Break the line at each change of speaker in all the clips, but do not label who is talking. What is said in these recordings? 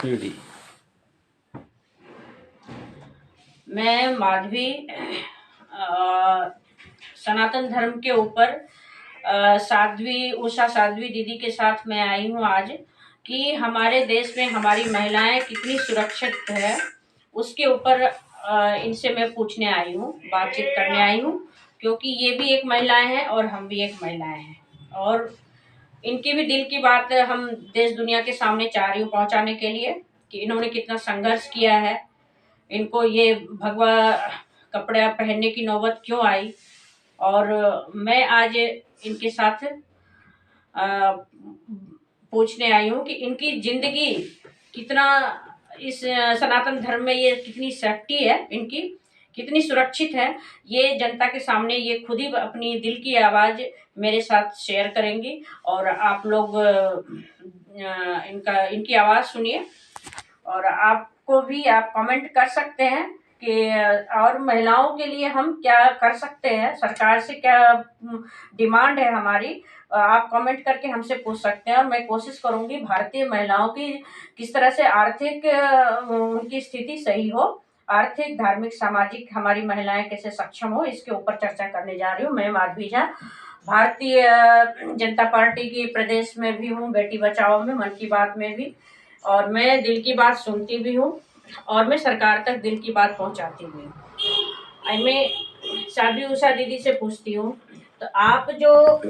Ready.
मैं माधवी सनातन धर्म के ऊपर साध्वी उषा साध्वी दीदी के साथ मैं आई हूँ आज कि हमारे देश में हमारी महिलाएं कितनी सुरक्षित है, उसके ऊपर इनसे मैं पूछने आई हूँ, बातचीत करने आई हूँ, क्योंकि ये भी एक महिलाएं हैं और हम भी एक महिलाएं हैं। और इनकी भी दिल की बात हम देश दुनिया के सामने चाह रही हूँ पहुँचाने के लिए कि इन्होंने कितना संघर्ष किया है, इनको ये भगवा कपड़ा पहनने की नौबत क्यों आई। और मैं आज इनके साथ पूछने आई हूँ कि इनकी जिंदगी कितना इस सनातन धर्म में ये कितनी सेफ्टी है, इनकी कितनी सुरक्षित है, ये जनता के सामने ये खुद ही अपनी दिल की आवाज़ मेरे साथ शेयर करेंगी। और आप लोग इनकी आवाज़ सुनिए और आपको भी आप कमेंट कर सकते हैं कि और महिलाओं के लिए हम क्या कर सकते हैं, सरकार से क्या डिमांड है हमारी, आप कमेंट करके हमसे पूछ सकते हैं। और मैं कोशिश करूंगी भारतीय महिलाओं की किस तरह से आर्थिक उनकी स्थिति सही हो, आर्थिक धार्मिक सामाजिक हमारी महिलाएं कैसे सक्षम हो, इसके ऊपर चर्चा करने जा रही हूँ। मैं माधवी झा भारतीय जनता पार्टी की प्रदेश में भी हूँ, बेटी बचाओ में, मन की बात में भी, और मैं दिल की बात सुनती भी हूँ और मैं सरकार तक दिल की बात पहुँचाती भी हूँ। मैं साध्वी उषा दीदी से पूछती हूँ, तो आप जो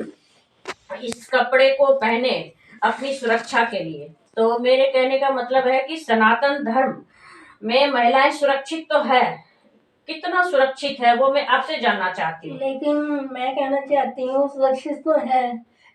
इस कपड़े को पहने अपनी सुरक्षा के लिए, तो मेरे कहने का मतलब है कि सनातन धर्म में महिलाएं सुरक्षित तो है, कितना सुरक्षित है वो मैं आपसे जानना चाहती हूँ।
लेकिन मैं कहना चाहती हूँ सुरक्षित तो है,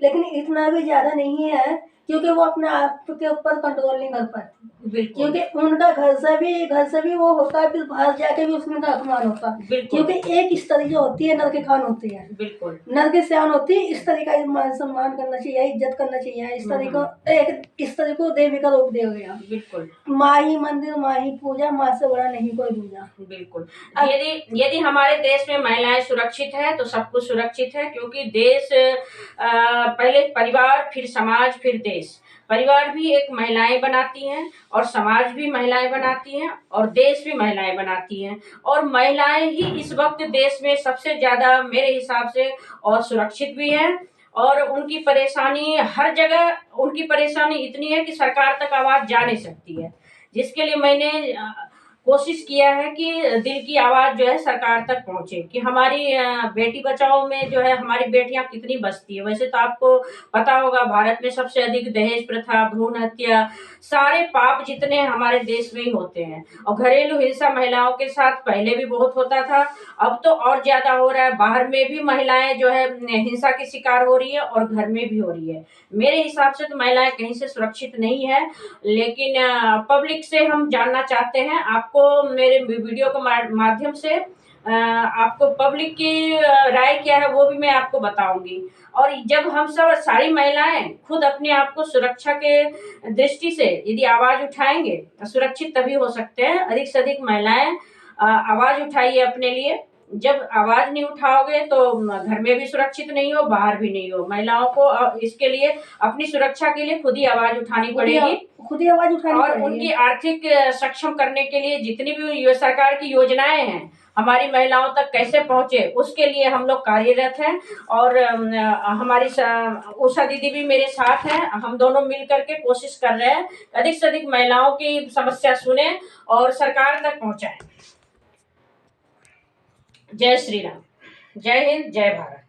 लेकिन इतना भी ज्यादा नहीं है, क्योंकि वो अपने आप के ऊपर कंट्रोल नहीं कर पाती। क्योंकि उनका घर से भी वो होता है, फिर बाहर जाके भी उसका अपमान होता है। क्योंकि एक स्त्री जो होती है नर के खान होती है, बिल्कुल नर के सियान होती है। इस तरह का मान सम्मान करना चाहिए, इज्जत करना चाहिए। इस तरह को एक स्त्री को देवी का रूप दिया गया। बिल्कुल माँ ही मंदिर, माँ ही पूजा, माँ से बड़ा नहीं कोई पूजा।
बिल्कुल यदि हमारे देश में महिलाएं सुरक्षित है तो सब कुछ सुरक्षित है, क्योंकि देश पहले परिवार, फिर समाज, फिर देश। परिवार भी एक महिलाएं बनाती हैं और समाज भी महिलाएं बनाती हैं और देश भी महिलाएं बनाती हैं। और महिलाएं ही इस वक्त देश में सबसे ज्यादा मेरे हिसाब से और सुरक्षित भी हैं। और उनकी परेशानी हर जगह, उनकी परेशानी इतनी है कि सरकार तक आवाज जा नहीं सकती है, जिसके लिए मैंने कोशिश किया है कि दिल की आवाज़ जो है सरकार तक पहुंचे कि हमारी बेटी बचाओ में जो है हमारी बेटियां कितनी बचती है। वैसे तो आपको पता होगा भारत में सबसे अधिक दहेज प्रथा, भ्रूण हत्या, सारे पाप जितने हमारे देश में ही होते हैं। और घरेलू हिंसा महिलाओं के साथ पहले भी बहुत होता था, अब तो और ज्यादा हो रहा है। बाहर में भी महिलाएं जो है हिंसा की शिकार हो रही है और घर में भी हो रही है। मेरे हिसाब से तो महिलाएं कहीं से सुरक्षित नहीं है, लेकिन पब्लिक से हम जानना चाहते हैं, आपको मेरे वीडियो के माध्यम से आपको पब्लिक की राय क्या है वो भी मैं आपको बताऊंगी। और जब हम सब सारी महिलाएं खुद अपने आप को सुरक्षा के दृष्टि से यदि आवाज उठाएंगे तो सुरक्षित तभी हो सकते हैं। अधिक से अधिक महिलाएं आवाज उठाइए अपने लिए। जब आवाज नहीं उठाओगे तो घर में भी सुरक्षित नहीं हो, बाहर भी नहीं हो। महिलाओं को इसके लिए अपनी सुरक्षा के लिए खुद ही आवाज उठानी पड़ेगी,
खुद ही आवाज उठानी
और उनकी आर्थिक सक्षम करने के लिए जितनी भी सरकार की योजनाएं हैं हमारी महिलाओं तक कैसे पहुंचे, उसके लिए हम लोग कार्यरत हैं। और हमारी उषा दीदी भी मेरे साथ हैं, हम दोनों मिल करके कोशिश कर रहे हैं अधिक से अधिक महिलाओं की समस्या सुने और सरकार तक पहुंचाएं। जय श्री राम, जय हिंद, जय भारत।